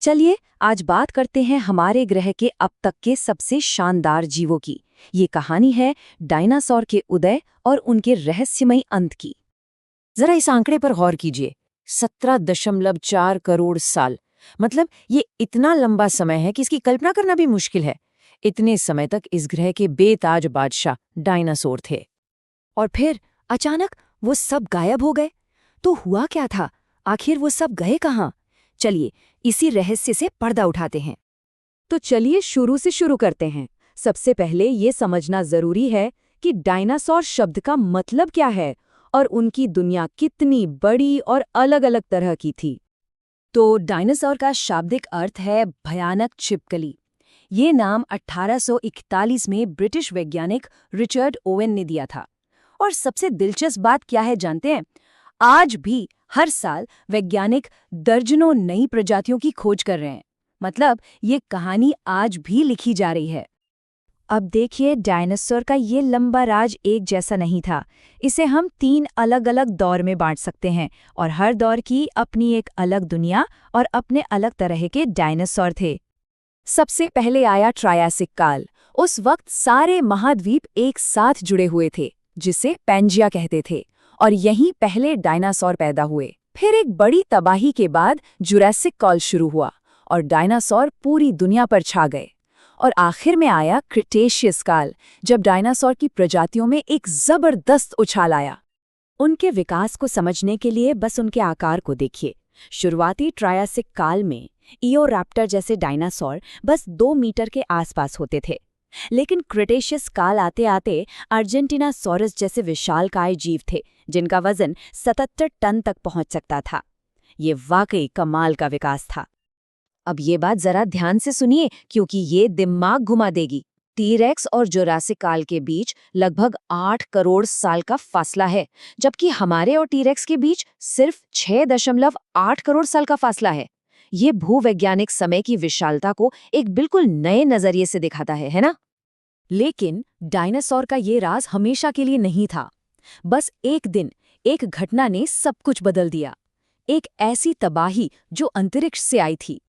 चलिए आज बात करते हैं हमारे ग्रह के अब तक के सबसे शानदार जीवों की। ये कहानी है डायनासोर के उदय और उनके रहस्यमयी अंत की। जरा इस आंकड़े पर गौर कीजिए, 17.4 करोड़ साल। मतलब ये इतना लंबा समय है कि इसकी कल्पना करना भी मुश्किल है। इतने समय तक इस ग्रह के बेताज बादशाह डायनासोर थे और फिर अचानक वो सब गायब हो गए। तो हुआ क्या था? आखिर वो सब गए कहाँ? चलिए इसी रहस्य से पर्दा उठाते हैं। तो चलिए शुरू से शुरू करते हैं। सबसे पहले ये समझना जरूरी है कि डायनासोर शब्द का मतलब क्या है और उनकी दुनिया कितनी बड़ी और अलग-अलग तरह की थी। तो डायनासोर का शाब्दिक अर्थ है भयानक छिपकली। ये नाम 1841 में ब्रिटिश वैज्ञानिक रिचर्ड ओवेन ने दिया था। और सबसे दिलचस्प बात क्या है जानते हैं? आज भी हर साल वैज्ञानिक दर्जनों नई प्रजातियों की खोज कर रहे हैं। मतलब ये कहानी आज भी लिखी जा रही है। अब देखिए, डायनासोर का ये लंबा राज एक जैसा नहीं था। इसे हम 3 अलग-अलग दौर में बांट सकते हैं और हर दौर की अपनी एक अलग दुनिया और अपने अलग तरह के डायनासोर थे। सबसे पहले आया ट्रायासिक काल। उस वक्त सारे महाद्वीप एक साथ जुड़े हुए थे, जिसे पैंजिया कहते थे, और यहीं पहले डायनासोर पैदा हुए। फिर एक बड़ी तबाही के बाद जुरासिक काल शुरू हुआ और डायनासोर पूरी दुनिया पर छा गए। और आखिर में आया क्रिटेशियस काल, जब डायनासोर की प्रजातियों में एक जबरदस्त उछाल आया। उनके विकास को समझने के लिए बस उनके आकार को देखिए। शुरुआती ट्रायासिक काल में इओरैप्टर जैसे डायनासोर बस 2 मीटर के आसपास होते थे। लेकिन क्रिटेशियस काल आते आते अर्जेंटीनासोरस जैसे विशालकाय जीव थे, जिनका वजन 77 टन तक पहुंच सकता था। ये वाकई कमाल का विकास था। अब ये बात जरा ध्यान से सुनिए, क्योंकि ये दिमाग घुमा देगी। टीरेक्स और जुरासिक काल के बीच लगभग 8 करोड़ साल का फासला है, जबकि हमारे और टीरेक्स के बीच सिर्फ 6.8 करोड़ साल का फासला है। ये भूवैज्ञानिक समय की विशालता को एक बिल्कुल नए नजरिए से दिखाता है ना? लेकिन डायनासोर का ये राज हमेशा के लिए नहीं था। बस एक दिन एक घटना ने सब कुछ बदल दिया। एक ऐसी तबाही जो अंतरिक्ष से आई थी।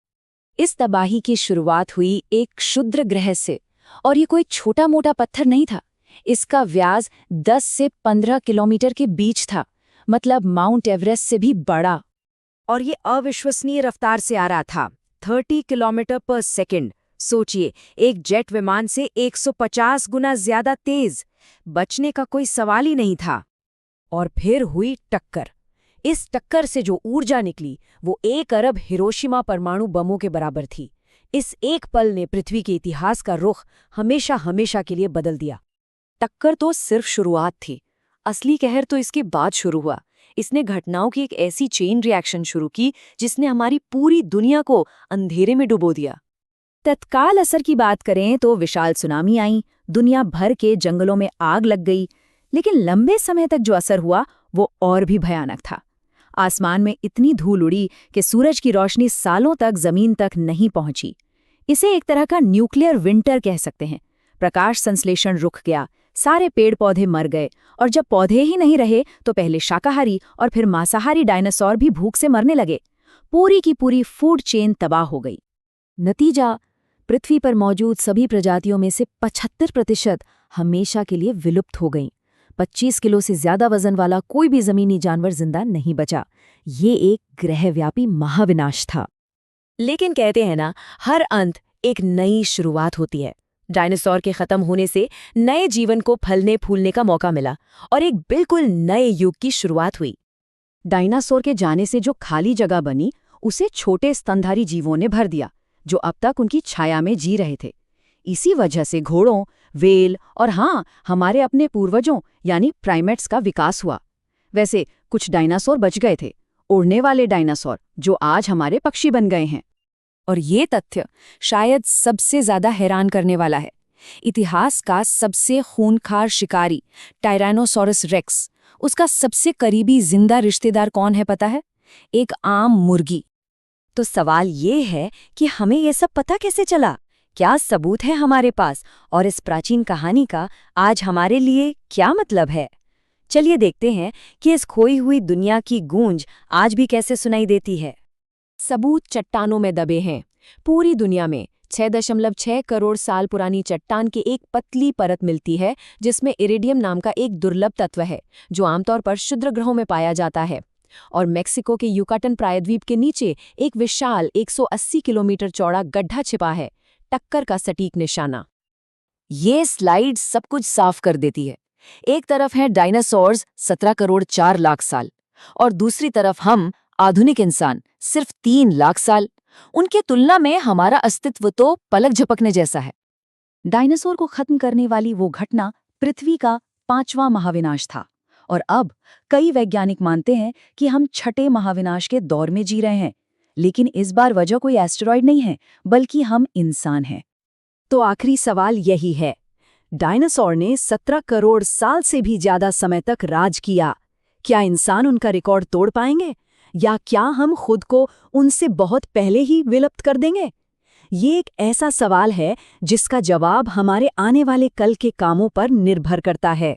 इस तबाही की शुरुआत हुई एक क्षुद्र ग्रह से, और ये कोई छोटा-मोटा पत्थर नहीं था। इसका व्यास 10 से 15 किलोमीटर के बीच था, मतलब माउंट एवरेस्ट से भी बड़ा। और ये अविश्वसनीय रफ्तार से आ रहा था, 30 किलोमीटर पर सेकंड। सोचिए, एक जेट विमान से 150 गुना ज्यादा तेज। बचने का कोई सवाल ही नहीं था। और फिर हुई टक्कर। इस टक्कर से जो ऊर्जा निकली वो 1 अरब हिरोशिमा परमाणु बमों के बराबर थी। इस एक पल ने पृथ्वी के इतिहास का रुख हमेशा हमेशा के लिए बदल दिया। टक्कर तो सिर्फ शुरुआत थी, असली कहर तो इसके बाद शुरू हुआ। इसने घटनाओं की एक ऐसी चेन रिएक्शन शुरू की जिसने हमारी पूरी दुनिया को अंधेरे में डुबो दिया। तत्काल असर की बात करें तो विशाल सुनामी आई, दुनिया भर के जंगलों में आग लग गई। लेकिन लंबे समय तक जो असर हुआ वो और भी भयानक था। आसमान में इतनी धूल उड़ी कि सूरज की रोशनी सालों तक जमीन तक नहीं पहुंची। इसे एक तरह का न्यूक्लियर विंटर कह सकते हैं। प्रकाश संश्लेषण रुक गया, सारे पेड़ पौधे मर गए, और जब पौधे ही नहीं रहे तो पहले शाकाहारी और फिर मांसाहारी डायनासोर भी भूख से मरने लगे। पूरी की पूरी फूड चेन तबाह हो गई। नतीजा, पृथ्वी पर मौजूद सभी प्रजातियों में से 75% हमेशा के लिए विलुप्त हो गईं। 25 किलो से ज्यादा वजन वाला कोई भी जमीनी जानवर जिंदा नहीं बचा। ये एक ग्रहव्यापी महाविनाश था। लेकिन कहते हैं ना, हर अंत एक नई शुरुआत होती है। डायनासोर के खत्म होने से नए जीवन को फलने फूलने का मौका मिला और एक बिल्कुल नए युग की शुरुआत हुई। डायनासोर के जाने से जो खाली जगह बनी, उसे छोटे स्तनधारी जीवों ने भर दिया, जो अब तक उनकी छाया में जी रहे थे। इसी वजह से घोड़ों, व्हेल और हाँ, हमारे अपने पूर्वजों यानी प्राइमेट्स का विकास हुआ। वैसे कुछ डायनासोर बच गए थे, उड़ने वाले डायनासोर, जो आज हमारे पक्षी बन गए हैं। और ये तथ्य शायद सबसे ज्यादा हैरान करने वाला है। इतिहास का सबसे खूंखार शिकारी टायरानोसोरस रेक्स, उसका सबसे करीबी जिंदा रिश्तेदार कौन है पता है? एक आम मुर्गी। तो सवाल ये है कि हमें ये सब पता कैसे चला? क्या सबूत है हमारे पास? और इस प्राचीन कहानी का आज हमारे लिए क्या मतलब है? चलिए देखते हैं कि इस खोई हुई दुनिया की गूंज आज भी कैसे सुनाई देती है। सबूत चट्टानों में दबे हैं। पूरी दुनिया में 6.6 करोड़ साल पुरानी चट्टान की एक पतली परत मिलती है जिसमें इरिडियम नाम का एक दुर्लभ तत्व है जो आमतौर पर क्षुद्र ग्रहों में पाया जाता है। और मेक्सिको के युकाटन प्रायद्वीप के नीचे एक विशाल 180 किलोमीटर चौड़ा गड्ढा छिपा है, टक्कर का सटीक निशाना। ये स्लाइड सब कुछ साफ कर देती है। एक तरफ है डायनासोर्स 17 करोड़ 4 लाख साल और दूसरी तरफ हम आधुनिक इंसान सिर्फ 3 लाख साल। उनकी तुलना में हमारा अस्तित्व तो पलक झपकने जैसा है। डायनासोर को खत्म करने वाली वो घटना पृथ्वी का 5वां महाविनाश था और अब कई वैज्ञानिक मानते हैं कि हम छठे महाविनाश के दौर में जी रहे हैं। लेकिन इस बार वजह कोई एस्टेरॉयड नहीं है बल्कि हम इंसान हैं। तो आखिरी सवाल यही है, डायनासोर ने 17 करोड़ साल से भी ज्यादा समय तक राज किया। क्या इंसान उनका रिकॉर्ड तोड़ पाएंगे या क्या हम खुद को उनसे बहुत पहले ही विलुप्त कर देंगे? ये एक ऐसा सवाल है जिसका जवाब हमारे आने वाले कल के कामों पर निर्भर करता है।